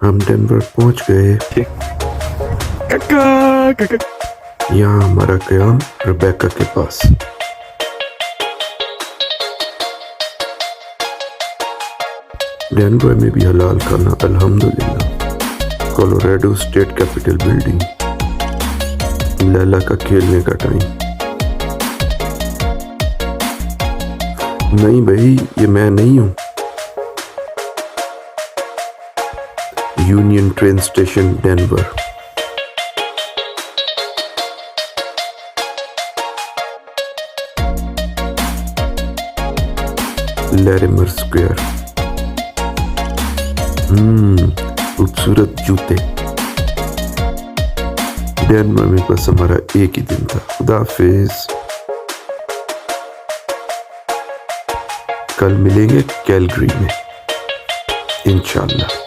हम डेनवर पहुंच गए। यहाँ हमारा क़याम रेबेका के पास। डेनवर में भी हलाल खाना अल्हम्दुलिल्लाह। Colorado state capital building. Laila का खेलने का टाइम। नहीं भाई, ये मैं नहीं हूँ। Union train station Denver. Larimer square. खूबसूरत जूते। डेनवर में बस हमारा एक ही दिन था। खुदा हाफिज। कल मिलेंगे कैलगरी में इंशाल्लाह।